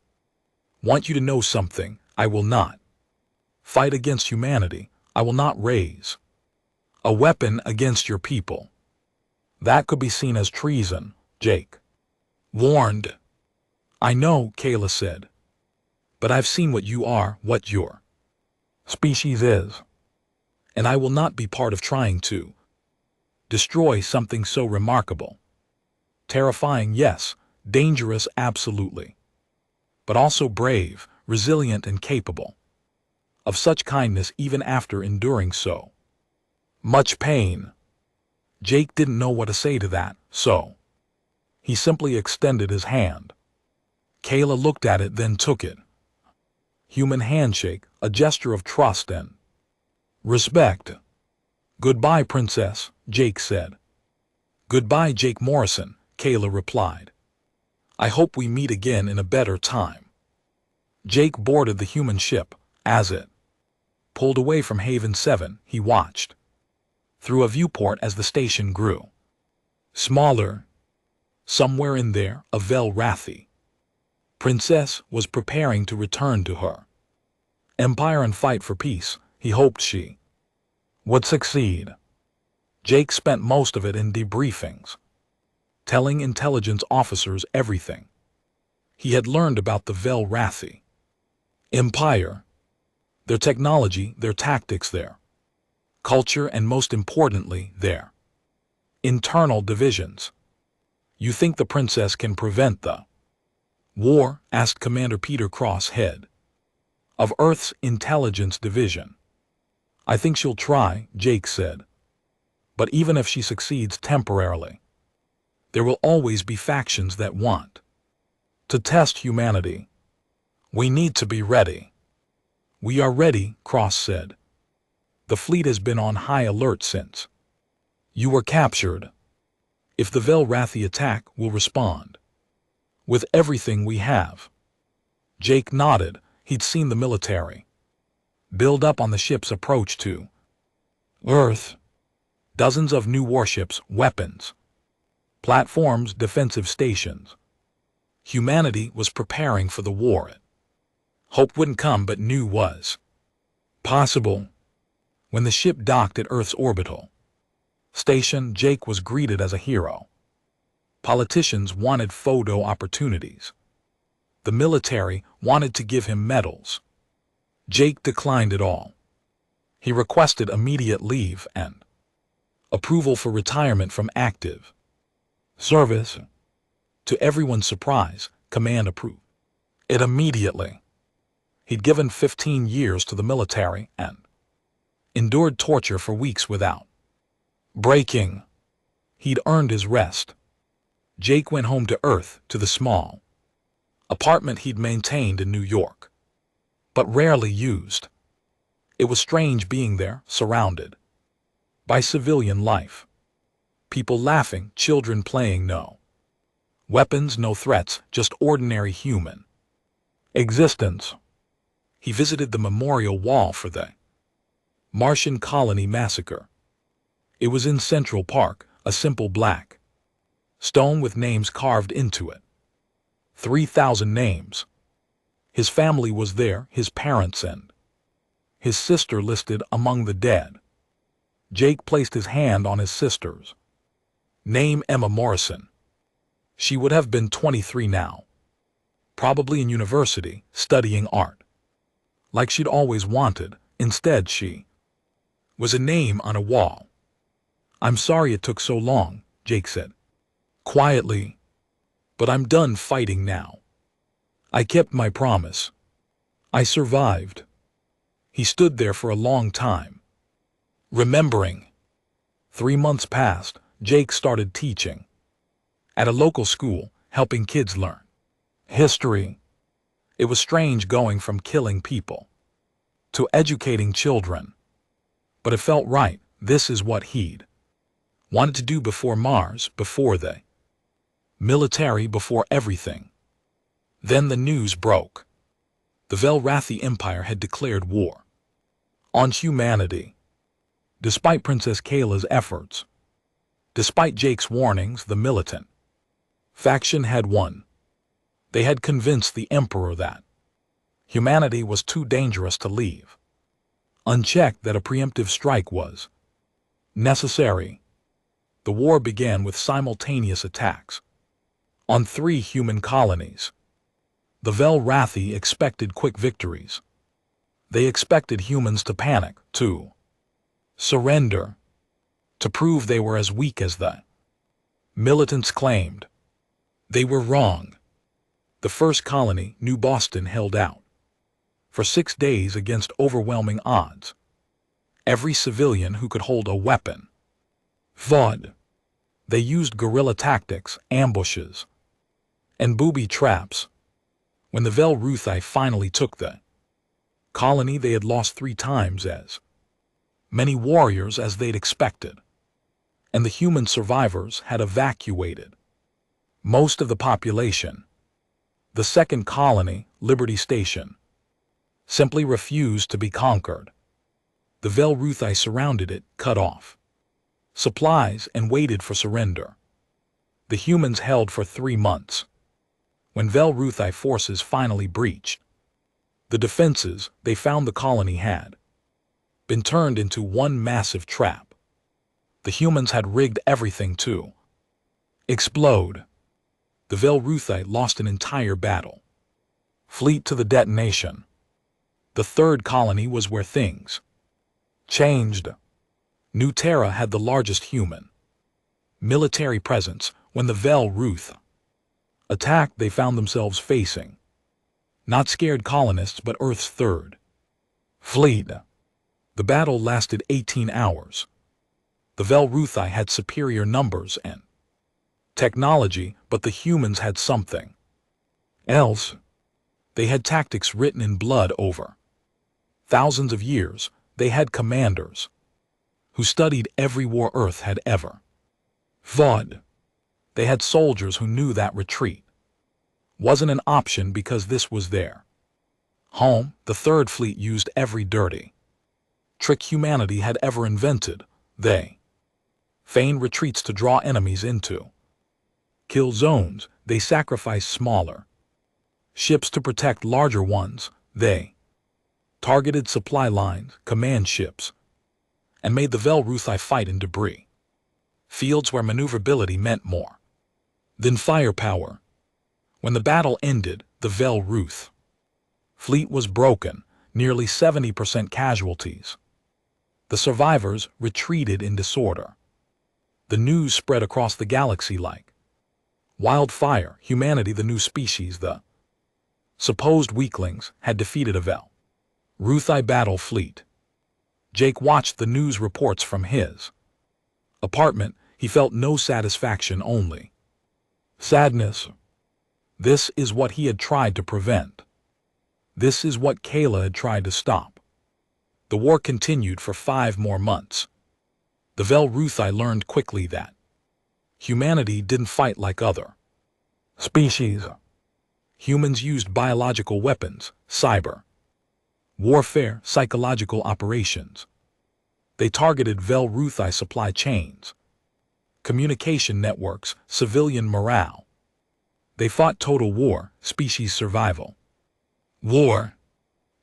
want you to know something. I will not fight against humanity. I will not raise a weapon against your people. That could be seen as treason, Jake warned. I know, Kayla said, but I've seen what you are, what your species is, and I will not be part of trying to destroy something so remarkable. Terrifying, yes. Dangerous, absolutely. But also brave, resilient, and capable of such kindness even after enduring so much pain. Jake didn't know what to say to that, so he simply extended his hand. Kayla looked at it, then took it. Human handshake, a gesture of trust and respect. Goodbye, Princess, Jake said. Goodbye, Jake Morrison, Kayla replied. I hope we meet again in a better time. Jake boarded the human ship. As it pulled away from Haven 7, he watched through a viewport as the station grew smaller. Somewhere in there, a Velrathi princess was preparing to return to her empire and fight for peace. He hoped she would succeed. Jake spent most of it in debriefings, telling intelligence officers everything he had learned about the Velrathi Empire, their technology, their tactics, their culture, and most importantly, their internal divisions. You think the princess can prevent the war? Asked Commander Peter Cross, head of Earth's Intelligence Division. I think she'll try, Jake said. But even if she succeeds temporarily, there will always be factions that want to test humanity. We need to be ready. We are ready, Cross said. The fleet has been on high alert since you were captured. If the Velrathi attack, we'll respond with everything we have. Jake nodded. He'd seen the military build up on the ship's approach to Earth. Dozens of new warships, weapons, platforms, defensive stations. Humanity was preparing for the war. Hope wouldn't come, but knew was possible. When the ship docked at Earth's orbital station, Jake was greeted as a hero. Politicians wanted photo opportunities. The military wanted to give him medals. Jake declined it all. He requested immediate leave and approval for retirement from active service. To everyone's surprise, command approved it immediately. He'd given 15 years to the military and endured torture for weeks without breaking. He'd earned his rest. Jake went home to Earth, to the small apartment he'd maintained in New York, but rarely used. It was strange being there, surrounded by civilian life. People laughing, children playing, no weapons, no threats, just ordinary human existence. He visited the memorial wall for the Martian colony massacre. It was in Central Park, a simple black stone with names carved into it. 3,000 names. His family was there, his parents and his sister listed among the dead. Jake placed his hand on his sister's name, Emma Morrison. She would have been 23 now, probably in university, studying art, like she'd always wanted. Instead, she was a name on a wall. I'm sorry it took so long, Jake said quietly, but I'm done fighting now. I kept my promise. I survived. He stood there for a long time, remembering. 3 months passed. Jake started teaching at a local school, helping kids learn history. It was strange going from killing people to educating children, but it felt right. This is what he'd wanted to do before Mars, before the military, before everything. Then the news broke. The Velrathi Empire had declared war on humanity. Despite Princess Kayla's efforts, despite Jake's warnings, the militant faction had won. They had convinced the Emperor that humanity was too dangerous to leave unchecked, that a preemptive strike was necessary. The war began with simultaneous attacks on 3 human colonies. The Velrathi expected quick victories. They expected humans to panic, to surrender, to prove they were as weak as the militants claimed. They were wrong. The first colony, New Boston, held out for 6 days against overwhelming odds. Every civilian who could hold a weapon fought. They used guerrilla tactics, ambushes, and booby traps. When the Velrathi finally took the colony, they had lost 3 times as many warriors as they'd expected, and the human survivors had evacuated most of the population. The second colony, Liberty Station, simply refused to be conquered. The Velrathi surrounded it, cut off supplies, and waited for surrender. The humans held for 3 months. When Velrathi forces finally breached the defenses, they found the colony had been turned into one massive trap. The humans had rigged everything to explode. The Velrathi lost an entire battle fleet to the detonation. The third colony was where things changed. New Terra had the largest human military presence. When the Velrathi attacked, they found themselves facing not scared colonists but Earth's third fleet. The The battle lasted 18 hours. The Vel-Ruthai had superior numbers and technology, but the humans had something else. They had tactics written in blood over thousands of years. They had commanders who studied every war Earth had ever fought. They had soldiers who knew that retreat wasn't an option because this was their home. The Third Fleet used every dirty trick humanity had ever invented. They feigned retreats to draw enemies into kill zones. They sacrificed smaller ships to protect larger ones. They targeted supply lines, command ships, and made the Vel-Ruthai fight in debris fields where maneuverability meant more than firepower. When the battle ended, the Vel-Ruth fleet was broken, nearly 70% casualties. The survivors retreated in disorder. The news spread across the galaxy like wildfire. Humanity, the new species, the supposed weaklings, had defeated a Vel-Ruthai battle fleet. Jake watched the news reports from his apartment. He felt no satisfaction, only sadness. This is what he had tried to prevent. This is what Kayla had tried to stop. The war continued for 5 more months. The Vel-Ruthai learned quickly that humanity didn't fight like other species. Humans used biological weapons, cyber warfare, psychological operations. They targeted Vel-Ruthai supply chains, communication networks, civilian morale. They fought total war, species survival. War.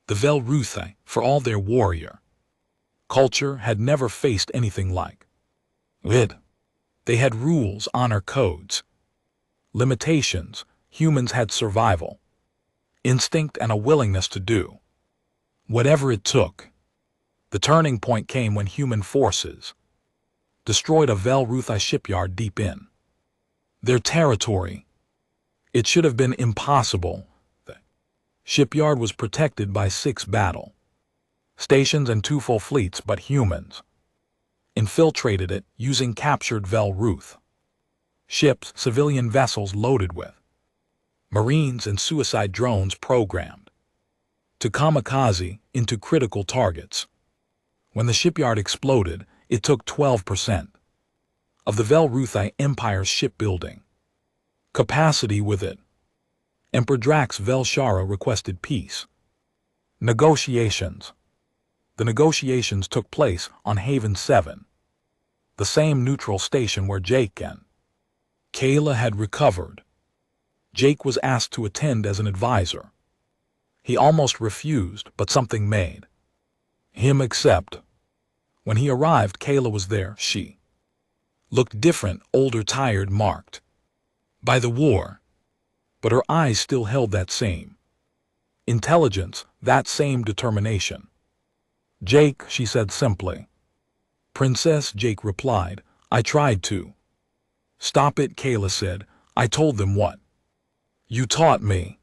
The Vel-Ruthai, for all their warrior culture, had never faced anything like it. They had rules, honor codes, limitations. Humans had survival instinct and a willingness to do whatever it took. The turning point came when human forces destroyed a Vel-Ruthai shipyard deep in their territory. It should have been impossible. The shipyard was protected by 6 battle stations and 2 full fleets, but humans infiltrated it using captured Vel-Ruth ships, civilian vessels loaded with Marines, and suicide drones programmed to kamikaze into critical targets. When the shipyard exploded, it took 12% of the Vel-Ruthai Empire's shipbuilding capacity with it. Emperor Drax Vel-Shara requested peace negotiations. The negotiations took place on Haven 7, the same neutral station where Jake and Kayla had recovered. Jake was asked to attend as an advisor. He almost refused, but something made him accept. When he arrived, Kayla was there. She looked different, older, tired, marked by the war, but her eyes still held that same intelligence, that same determination. "Jake," she said simply. "Princess," Jake replied. "I tried to stop it," Kayla said. "I told them what you taught me,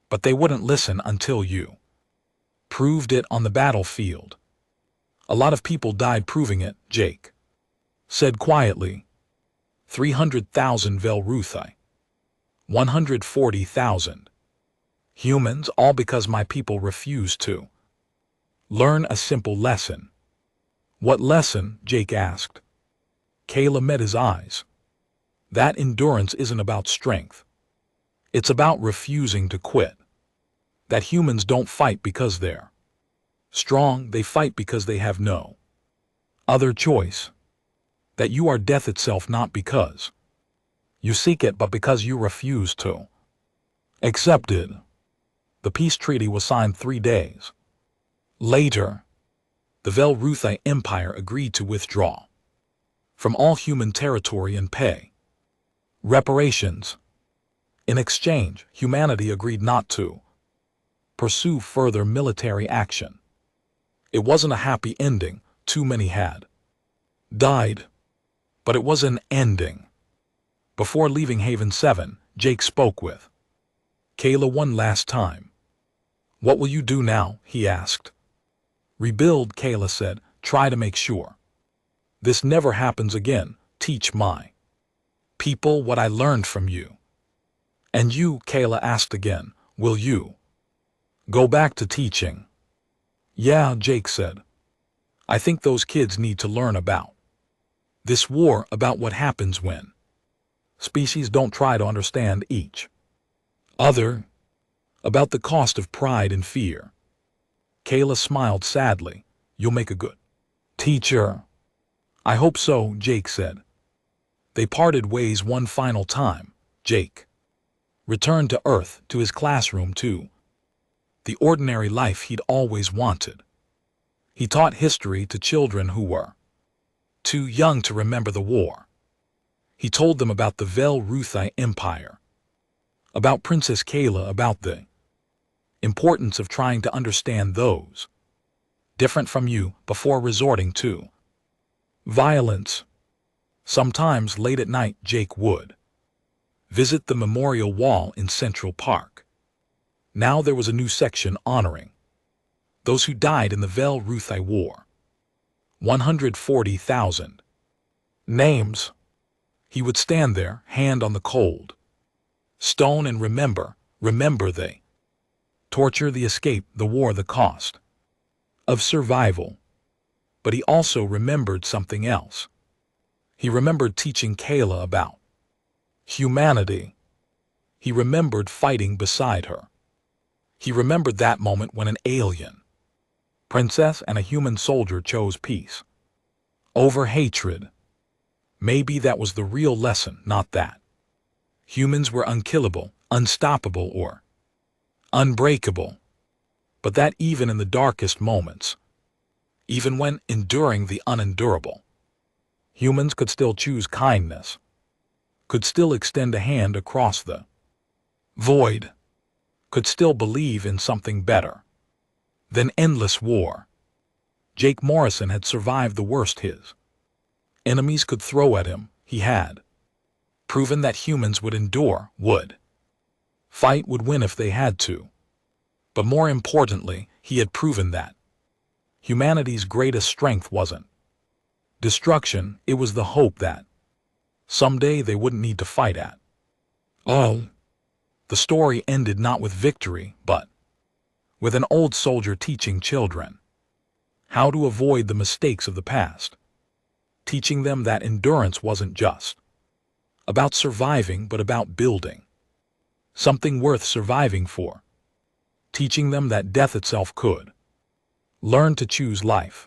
but they wouldn't listen until you proved it on the battlefield." "A lot of people died proving it," Jake said quietly. 300,000 Vel-Ruthai. 140,000 humans, all because my people refused to learn a simple lesson. "What lesson?" Jake asked. Kayla met his eyes. "That endurance isn't about strength. It's about refusing to quit. That humans don't fight because they're strong, they fight because they have no other choice. That you are death itself, not because you seek it, but because you refuse to accept it." The peace treaty was signed 3 days later. The Vel-Ruthai Empire agreed to withdraw from all human territory and pay reparations. In exchange, humanity agreed not to pursue further military action. It wasn't a happy ending. Too many had died. But it was an ending. Before leaving Haven 7, Jake spoke with Kayla one last time. "What will you do now?" he asked. Rebuild, Kayla said. Try to make sure this never happens again. Teach my people what I learned from you. And you, Kayla asked again, will you go back to teaching? Yeah, Jake said. I think those kids need to learn about this war, about what happens when species don't try to understand each other, about the cost of pride and fear. Kayla smiled sadly. You'll make a good teacher. I hope so, Jake said. They parted ways one final time. Jake returned to Earth, to his classroom too. The ordinary life he'd always wanted. He taught history to children who were too young to remember the war. He told them about the Vel-Ruthai Empire, about Princess Kayla, about the importance of trying to understand those different from you before resorting to violence. Sometimes late at night, Jake would visit the memorial wall in Central Park. Now there was a new section honoring those who died in the Vel-Ruthai War. 140,000 names. He would stand there, hand on the cold stone, and remember they torture, the escape, the war, the cost of survival. But he also remembered something else. He remembered teaching Kayla about humanity. He remembered fighting beside her. He remembered that moment when an alien princess and a human soldier chose peace over hatred. Maybe that was the real lesson, not that humans were unkillable, unstoppable, or unbreakable, but that even in the darkest moments, even when enduring the unendurable, humans could still choose kindness, could still extend a hand across the void, could still believe in something better than endless war. Jake Morrison had survived the worst his enemies could throw at him. He had proven that humans would endure, would fight, would win if they had to. But more importantly, he had proven that humanity's greatest strength wasn't destruction, it was the hope that someday they wouldn't need to fight at all. The story ended not with victory, but with an old soldier teaching children how to avoid the mistakes of the past, teaching them that endurance wasn't just about surviving but about building something worth surviving for, teaching them that death itself could learn to choose life.